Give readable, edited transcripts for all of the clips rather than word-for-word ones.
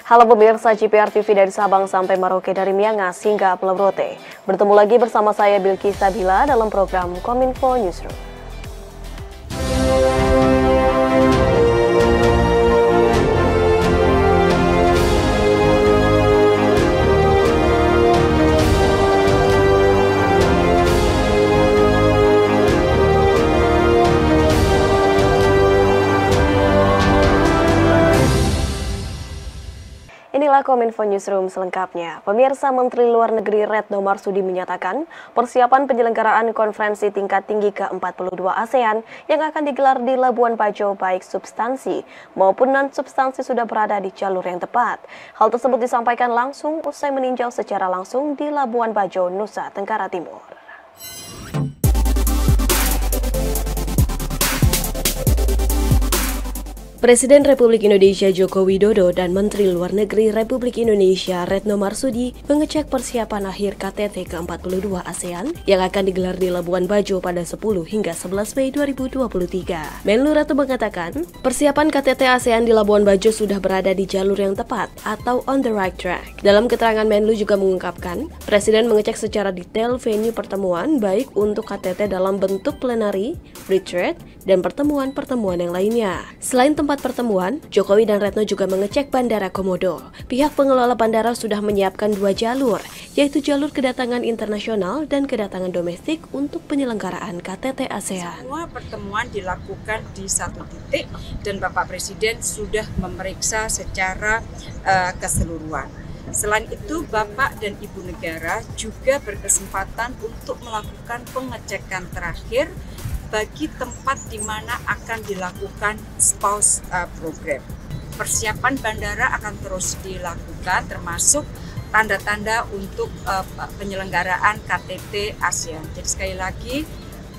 Halo pemirsa GPR TV dari Sabang sampai Merauke, dari Miangas hingga Pulau Rote. Bertemu lagi bersama saya Bilqis Sabila dalam program Kominfo Newsroom. Inilah Kominfo Newsroom selengkapnya. Pemirsa, Menteri Luar Negeri Retno Marsudi menyatakan persiapan penyelenggaraan konferensi tingkat tinggi ke-42 ASEAN yang akan digelar di Labuan Bajo baik substansi maupun non-substansi sudah berada di jalur yang tepat. Hal tersebut disampaikan langsung usai meninjau secara langsung di Labuan Bajo, Nusa Tenggara Timur. Presiden Republik Indonesia Joko Widodo dan Menteri Luar Negeri Republik Indonesia Retno Marsudi mengecek persiapan akhir KTT ke-42 ASEAN yang akan digelar di Labuan Bajo pada 10 hingga 11 Mei 2023. Menlu Retno mengatakan, persiapan KTT ASEAN di Labuan Bajo sudah berada di jalur yang tepat atau on the right track. Dalam keterangan Menlu juga mengungkapkan, Presiden mengecek secara detail venue pertemuan baik untuk KTT dalam bentuk plenary, retreat, dan pertemuan-pertemuan yang lainnya. Selain tempat pertemuan, Jokowi dan Retno juga mengecek Bandara Komodo. Pihak pengelola bandara sudah menyiapkan 2 jalur, yaitu jalur kedatangan internasional dan kedatangan domestik untuk penyelenggaraan KTT ASEAN. Semua pertemuan dilakukan di satu titik dan Bapak Presiden sudah memeriksa secara keseluruhan. Selain itu, Bapak dan Ibu Negara juga berkesempatan untuk melakukan pengecekan terakhir bagi tempat di mana akan dilakukan spouse program. Persiapan bandara akan terus dilakukan, termasuk tanda-tanda untuk penyelenggaraan KTT ASEAN. Jadi sekali lagi,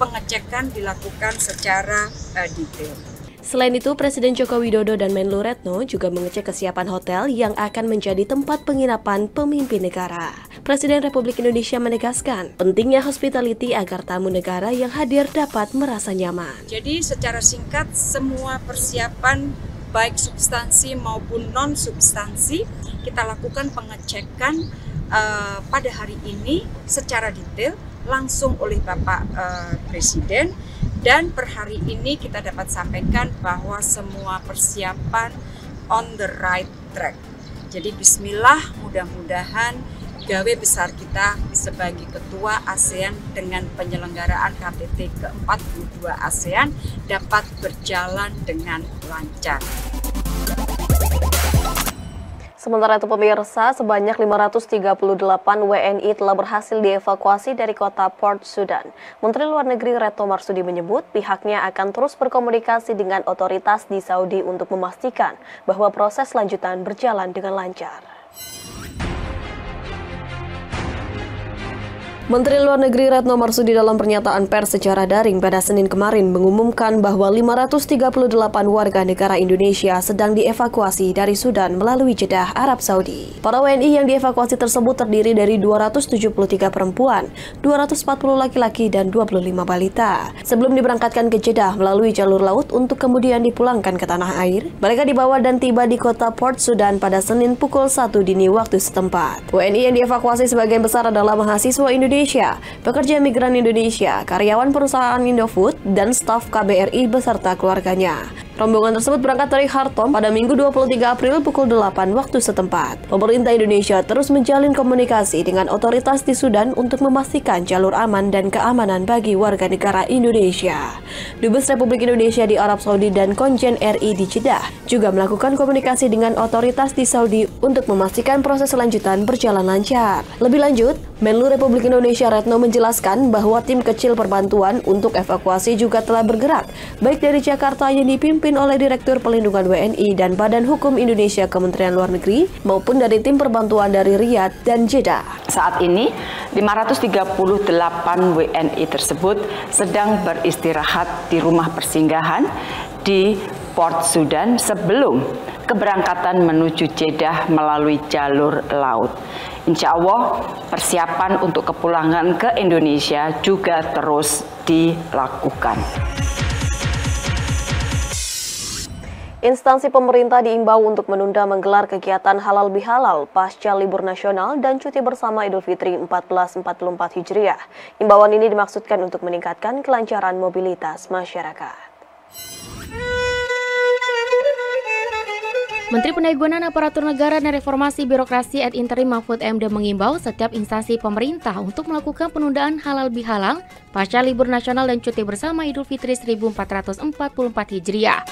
pengecekan dilakukan secara detail. Selain itu, Presiden Joko Widodo dan Menlu Retno juga mengecek kesiapan hotel yang akan menjadi tempat penginapan pemimpin negara. Presiden Republik Indonesia menegaskan pentingnya hospitality agar tamu negara yang hadir dapat merasa nyaman. Jadi secara singkat, semua persiapan baik substansi maupun non-substansi kita lakukan pengecekan pada hari ini secara detail langsung oleh Bapak Presiden. Dan per hari ini kita dapat sampaikan bahwa semua persiapan on the right track. Jadi bismillah, mudah-mudahan gawe besar kita sebagai ketua ASEAN dengan penyelenggaraan KTT ke-42 ASEAN dapat berjalan dengan lancar. Sementara itu pemirsa, sebanyak 538 WNI telah berhasil dievakuasi dari kota Port Sudan. Menteri Luar Negeri Retno Marsudi menyebut pihaknya akan terus berkomunikasi dengan otoritas di Saudi untuk memastikan bahwa proses lanjutan berjalan dengan lancar. Menteri Luar Negeri Retno Marsudi dalam pernyataan pers secara daring pada Senin kemarin mengumumkan bahwa 538 warga negara Indonesia sedang dievakuasi dari Sudan melalui Jeddah, Arab Saudi. Para WNI yang dievakuasi tersebut terdiri dari 273 perempuan, 240 laki-laki, dan 25 balita. Sebelum diberangkatkan ke Jeddah melalui jalur laut untuk kemudian dipulangkan ke tanah air, mereka dibawa dan tiba di kota Port Sudan pada Senin pukul 1 dini waktu setempat. WNI yang dievakuasi sebagian besar adalah mahasiswa Indonesia, pekerja migran Indonesia, karyawan perusahaan Indofood, dan staf KBRI beserta keluarganya. Rombongan tersebut berangkat dari Khartoum pada Minggu 23 April pukul 8 waktu setempat. Pemerintah Indonesia terus menjalin komunikasi dengan otoritas di Sudan untuk memastikan jalur aman dan keamanan bagi warga negara Indonesia. Dubes Republik Indonesia di Arab Saudi dan Konjen RI di Jeddah juga melakukan komunikasi dengan otoritas di Saudi untuk memastikan proses lanjutan berjalan lancar. Lebih lanjut, Menlu Republik Indonesia Retno menjelaskan bahwa tim kecil perbantuan untuk evakuasi juga telah bergerak, baik dari Jakarta yang dipimpin oleh Direktur Pelindungan WNI dan Badan Hukum Indonesia Kementerian Luar Negeri, maupun dari tim perbantuan dari Riyadh dan Jeddah. Saat ini, 538 WNI tersebut sedang beristirahat di rumah persinggahan di Port Sudan sebelum keberangkatan menuju Jeddah melalui jalur laut. Insya Allah, persiapan untuk kepulangan ke Indonesia juga terus dilakukan. Instansi pemerintah diimbau untuk menunda menggelar kegiatan halal bihalal pasca libur nasional dan cuti bersama Idul Fitri 1444 Hijriah. Imbauan ini dimaksudkan untuk meningkatkan kelancaran mobilitas masyarakat. Menteri Pendayagunaan Aparatur Negara dan Reformasi Birokrasi ad interim Mahfud MD mengimbau setiap instansi pemerintah untuk melakukan penundaan halal bihalal pasca libur nasional dan cuti bersama Idul Fitri 1444 Hijriah.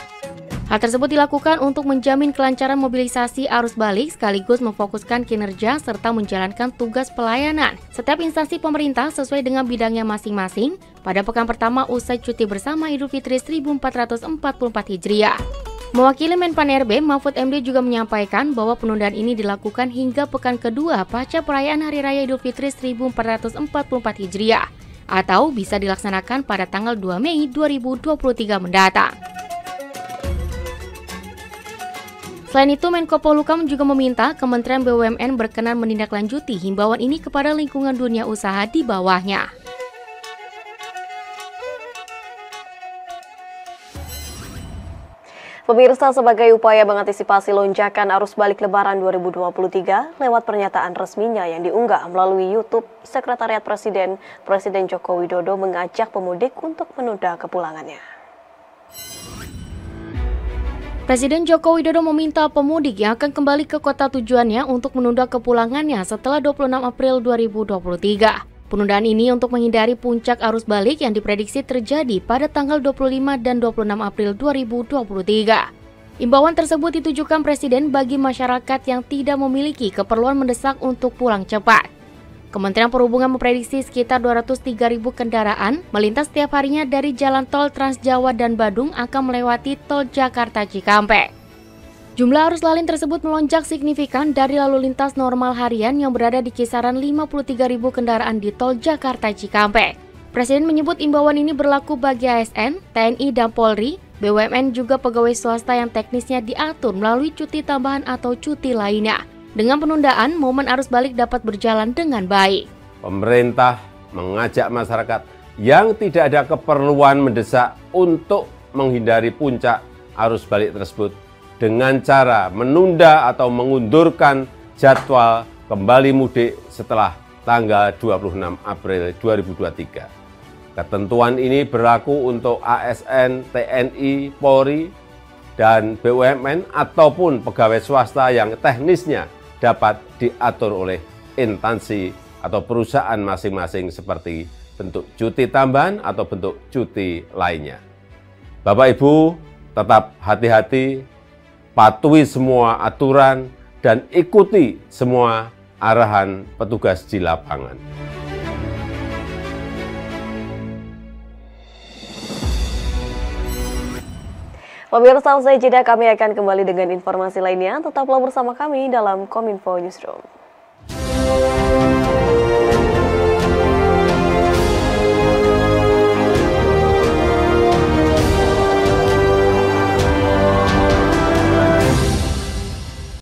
Hal tersebut dilakukan untuk menjamin kelancaran mobilisasi arus balik sekaligus memfokuskan kinerja serta menjalankan tugas pelayanan setiap instansi pemerintah sesuai dengan bidangnya masing-masing pada pekan pertama usai cuti bersama Idul Fitri 1444 Hijriah. Mewakili Menpan RB, Mahfud MD juga menyampaikan bahwa penundaan ini dilakukan hingga pekan kedua pasca perayaan Hari Raya Idul Fitri 1444 Hijriah atau bisa dilaksanakan pada tanggal 2 Mei 2023 mendatang. Selain itu, Menko Polhukam juga meminta Kementerian BUMN berkenan menindaklanjuti himbauan ini kepada lingkungan dunia usaha di bawahnya. Pemirsa, sebagai upaya mengantisipasi lonjakan arus balik Lebaran 2023, lewat pernyataan resminya yang diunggah melalui YouTube, Sekretariat Presiden Joko Widodo mengajak pemudik untuk menunda kepulangannya. Presiden Joko Widodo meminta pemudik yang akan kembali ke kota tujuannya untuk menunda kepulangannya setelah 26 April 2023. Penundaan ini untuk menghindari puncak arus balik yang diprediksi terjadi pada tanggal 25 dan 26 April 2023. Imbauan tersebut ditujukan Presiden bagi masyarakat yang tidak memiliki keperluan mendesak untuk pulang cepat. Kementerian Perhubungan memprediksi sekitar 203.000 kendaraan melintas setiap harinya dari jalan tol Trans Jawa dan Badung akan melewati tol Jakarta Cikampek. Jumlah arus lalin tersebut melonjak signifikan dari lalu lintas normal harian yang berada di kisaran 53.000 kendaraan di tol Jakarta Cikampek. Presiden menyebut imbauan ini berlaku bagi ASN, TNI dan Polri, BUMN juga pegawai swasta yang teknisnya diatur melalui cuti tambahan atau cuti lainnya. Dengan penundaan, momen arus balik dapat berjalan dengan baik. Pemerintah mengajak masyarakat yang tidak ada keperluan mendesak untuk menghindari puncak arus balik tersebut dengan cara menunda atau mengundurkan jadwal kembali mudik setelah tanggal 26 April 2023. Ketentuan ini berlaku untuk ASN, TNI, Polri, dan BUMN ataupun pegawai swasta yang teknisnya dapat diatur oleh instansi atau perusahaan masing-masing seperti bentuk cuti tambahan atau bentuk cuti lainnya. Bapak Ibu tetap hati-hati, patuhi semua aturan, dan ikuti semua arahan petugas di lapangan. Pemirsa, usai jeda kami akan kembali dengan informasi lainnya. Tetaplah bersama kami dalam Kominfo Newsroom.